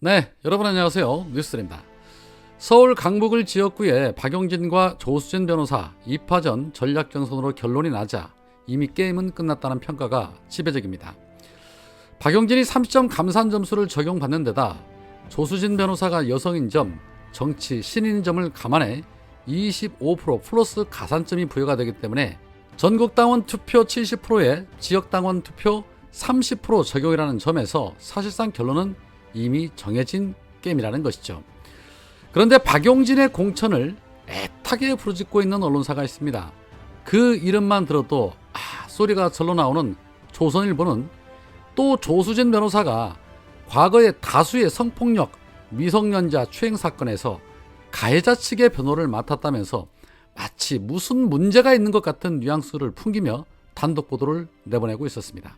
네, 여러분 안녕하세요. 뉴스입니다. 서울 강북을 지역구에 박용진과 조수진 변호사 2파전 전략 경선으로 결론이 나자 이미 게임은 끝났다는 평가가 지배적입니다. 박용진이 30점 감산 점수를 적용받는 데다 조수진 변호사가 여성인 점, 정치 신인인 점을 감안해 25% 플러스 가산점이 부여가 되기 때문에 전국당원 투표 70%에 지역당원 투표 30% 적용이라는 점에서 사실상 결론은 이미 정해진 게임이라는 것이죠. 그런데 박용진의 공천을 애타게 부르짖고 있는 언론사가 있습니다. 그 이름만 들어도 소리가 절로 나오는 조선일보는 또 조수진 변호사가 과거에 다수의 성폭력, 미성년자 추행 사건에서 가해자 측의 변호를 맡았다면서 마치 무슨 문제가 있는 것 같은 뉘앙스를 풍기며 단독 보도를 내보내고 있었습니다.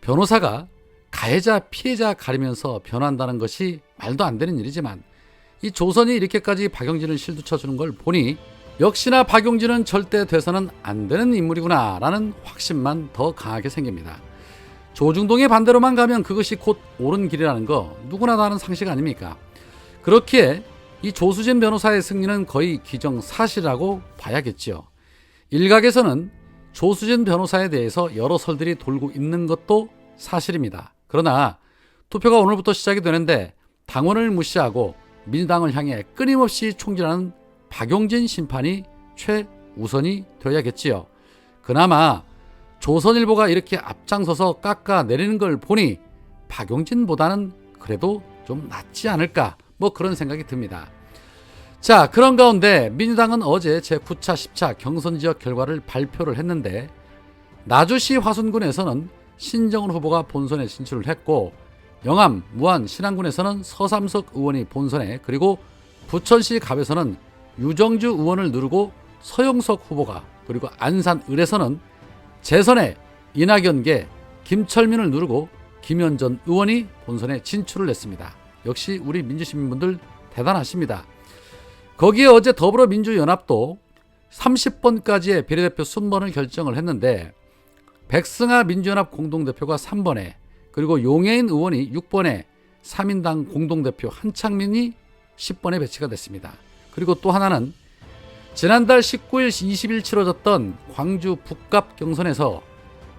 변호사가 가해자, 피해자 가리면서 변호한다는 것이 말도 안 되는 일이지만 이 조선이 이렇게까지 박용진을 실두쳐주는 걸 보니 역시나 박용진은 절대 돼서는 안 되는 인물이구나 라는 확신만 더 강하게 생깁니다. 조중동의 반대로만 가면 그것이 곧 옳은 길이라는 거 누구나 다 아는 상식 아닙니까? 그렇기에 이 조수진 변호사의 승리는 거의 기정사실이라고 봐야겠지요. 일각에서는 조수진 변호사에 대해서 여러 설들이 돌고 있는 것도 사실입니다. 그러나 투표가 오늘부터 시작이 되는데 당원을 무시하고 민주당을 향해 끊임없이 총질하는 박용진 심판이 최우선이 되어야겠지요. 그나마 조선일보가 이렇게 앞장서서 깎아내리는 걸 보니 박용진보다는 그래도 좀 낫지 않을까 그런 생각이 듭니다. 자, 그런 가운데 민주당은 어제 제9차 10차 경선지역 결과를 발표를 했는데 나주시 화순군에서는 신정훈 후보가 본선에 진출을 했고 영암, 무안, 신안군에서는 서삼석 의원이 본선에, 그리고 부천시 갑에서는 유정주 의원을 누르고 서영석 후보가, 그리고 안산 을에서는 재선에 이낙연계 김철민을 누르고 김현전 의원이 본선에 진출을 했습니다. 역시 우리 민주시민분들 대단하십니다. 거기에 어제 더불어민주연합도 30번까지의 비례대표 순번을 결정을 했는데 백승하 민주연합 공동대표가 3번에, 그리고 용해인 의원이 6번에 3인당 공동대표 한창민이 10번에 배치가 됐습니다. 그리고 또 하나는 지난달 19일, 20일 치러졌던 광주 북갑 경선에서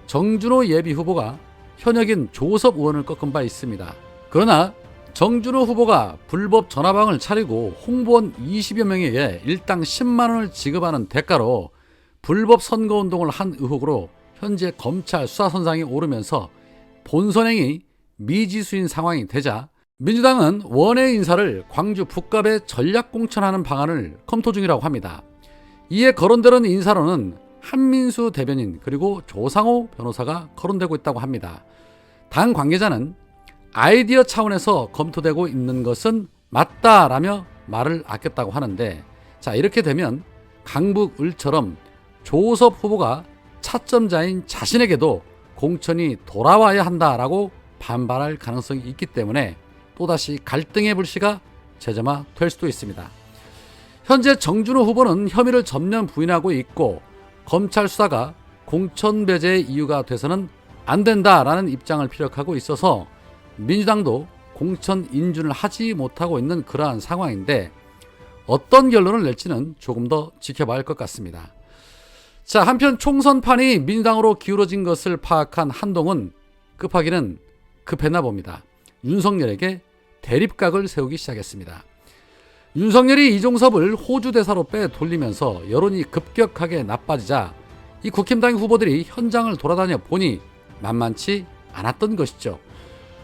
정준호 예비후보가 현역인 조섭 의원을 꺾은 바 있습니다. 그러나 정준호 후보가 불법 전화방을 차리고 홍보원 20여 명에게 일당 10만 원을 지급하는 대가로 불법 선거운동을 한 의혹으로 현재 검찰 수사선상에 오르면서 본선행이 미지수인 상황이 되자 민주당은 원외 인사를 광주 북갑에 전략 공천하는 방안을 검토 중이라고 합니다. 이에 거론되는 인사로는 한민수 대변인 그리고 조상호 변호사가 거론되고 있다고 합니다. 당 관계자는 아이디어 차원에서 검토되고 있는 것은 맞다라며 말을 아꼈다고 하는데, 자, 이렇게 되면 강북 을처럼 조섭 후보가 차점자인 자신에게도 공천이 돌아와야 한다라고 반발할 가능성이 있기 때문에 또다시 갈등의 불씨가 재점화될 수도 있습니다. 현재 정준호 후보는 혐의를 전면 부인하고 있고 검찰 수사가 공천 배제의 이유가 돼서는 안 된다라는 입장을 피력하고 있어서 민주당도 공천 인준을 하지 못하고 있는 그러한 상황인데 어떤 결론을 낼지는 조금 더 지켜봐야 할 것 같습니다. 자, 한편 총선판이 민주당으로 기울어진 것을 파악한 한동훈은 급하기는 급했나 봅니다. 윤석열에게 대립각을 세우기 시작했습니다. 윤석열이 이종섭을 호주 대사로 빼돌리면서 여론이 급격하게 나빠지자 이 국힘당 후보들이 현장을 돌아다녀 보니 만만치 않았던 것이죠.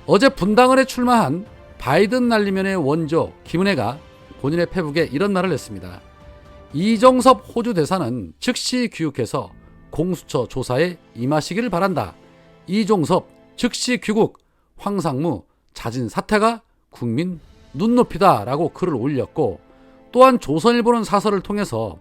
어제 분당을에 출마한 바이든 날리면의 원조 김은혜가 본인의 페북에 이런 말을 했습니다. 이종섭 호주 대사는 즉시 귀국해서 공수처 조사에 임하시기를 바란다. 이종섭 즉시 귀국, 황상무 자진 사퇴가 국민 눈높이다 라고 글을 올렸고, 또한 조선일보는 사설을 통해서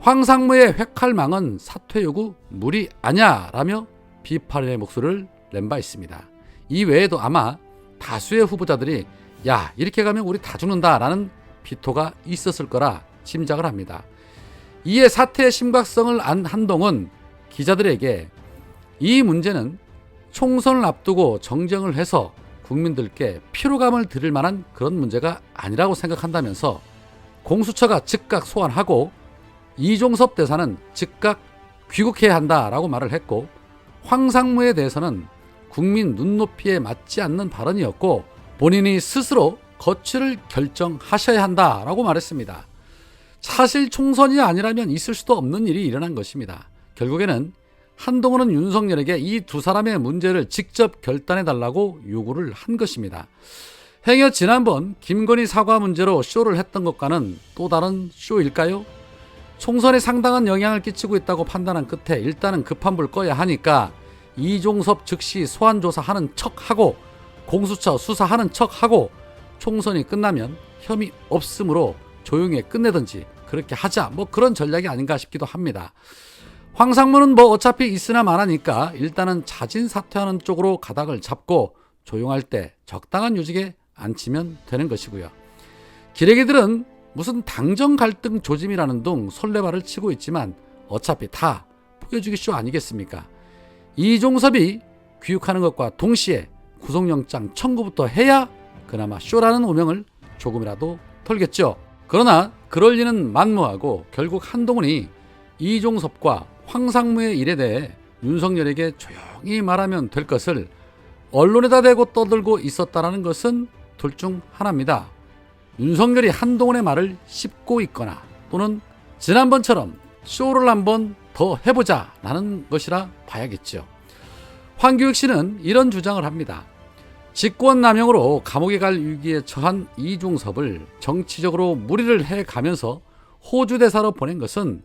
황상무의 회칼망은 사퇴 요구 무리 아냐 라며 비판의 목소리를 낸 바 있습니다. 이 외에도 아마 다수의 후보자들이 야, 이렇게 가면 우리 다 죽는다 라는 비토가 있었을 거라 짐작을 합니다. 이에 사태의 심각성을 안 한동훈은 기자들에게 이 문제는 총선을 앞두고 정쟁을 해서 국민들께 피로감을 드릴 만한 그런 문제가 아니라고 생각한다면서 공수처가 즉각 소환하고 이종섭 대사는 즉각 귀국해야 한다라고 말을 했고, 황상무에 대해서는 국민 눈높이에 맞지 않는 발언이었고 본인이 스스로 거취를 결정하셔야 한다라고 말했습니다. 사실 총선이 아니라면 있을 수도 없는 일이 일어난 것입니다. 결국에는 한동훈은 윤석열에게 이 두 사람의 문제를 직접 결단해달라고 요구를 한 것입니다. 행여 지난번 김건희 사과 문제로 쇼를 했던 것과는 또 다른 쇼일까요? 총선에 상당한 영향을 끼치고 있다고 판단한 끝에 일단은 급한 불 꺼야 하니까 이종섭 즉시 소환조사하는 척하고 공수처 수사하는 척하고 총선이 끝나면 혐의 없음으로 조용히 끝내든지 그렇게 하자, 뭐 그런 전략이 아닌가 싶기도 합니다. 황상무는 뭐 어차피 있으나 마나니까 일단은 자진 사퇴하는 쪽으로 가닥을 잡고 조용할 때 적당한 요직에 앉히면 되는 것이고요. 기레기들은 무슨 당정 갈등 조짐이라는 둥 설레발을 치고 있지만 어차피 다 보여주기 쇼 아니겠습니까? 이종섭이 귀국하는 것과 동시에 구속영장 청구부터 해야 그나마 쇼라는 오명을 조금이라도 털겠죠. 그러나 그럴 리는 만무하고 결국 한동훈이 이종섭과 황상무의 일에 대해 윤석열에게 조용히 말하면 될 것을 언론에다 대고 떠들고 있었다는 것은 둘 중 하나입니다. 윤석열이 한동훈의 말을 씹고 있거나 또는 지난번처럼 쇼를 한번 더 해보자 라는 것이라 봐야겠죠. 황교익 씨는 이런 주장을 합니다. 직권남용으로 감옥에 갈 위기에 처한 이종섭을 정치적으로 무리를 해가면서 호주 대사로 보낸 것은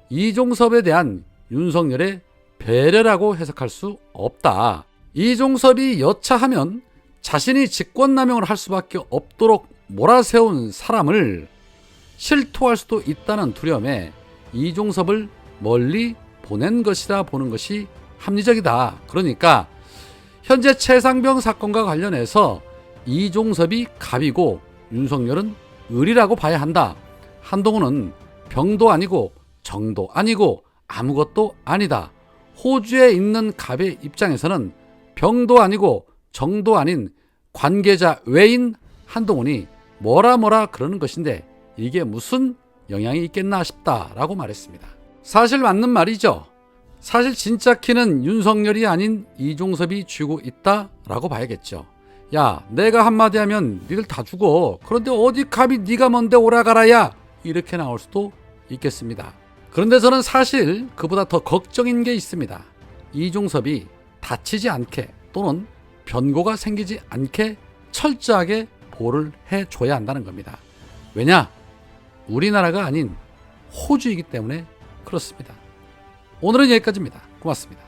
이종섭에 대한 윤석열의 배려라고 해석할 수 없다. 이종섭이 여차하면 자신이 직권남용을 할 수밖에 없도록 몰아세운 사람을 실토할 수도 있다는 두려움에 이종섭을 멀리 보낸 것이라 보는 것이 합리적이다. 그러니까 현재 최상병 사건과 관련해서 이종섭이 갑이고 윤석열은 을이라고 봐야 한다. 한동훈은 병도 아니고 정도 아니고 아무것도 아니다. 호주에 있는 갑의 입장에서는 병도 아니고 정도 아닌 관계자 외인 한동훈이 뭐라 그러는 것인데 이게 무슨 영향이 있겠나 싶다라고 말했습니다. 사실 맞는 말이죠. 사실 진짜 키는 윤석열이 아닌 이종섭이 쥐고 있다라고 봐야겠죠. 야, 내가 한마디 하면 니들 다 죽어. 그런데 어디 갑이 네가 뭔데 오라가라야. 이렇게 나올 수도 있겠습니다. 그런데 저는 사실 그보다 더 걱정인 게 있습니다. 이종섭이 다치지 않게 또는 변고가 생기지 않게 철저하게 보호를 해줘야 한다는 겁니다. 왜냐? 우리나라가 아닌 호주이기 때문에 그렇습니다. 오늘은 여기까지입니다. 고맙습니다.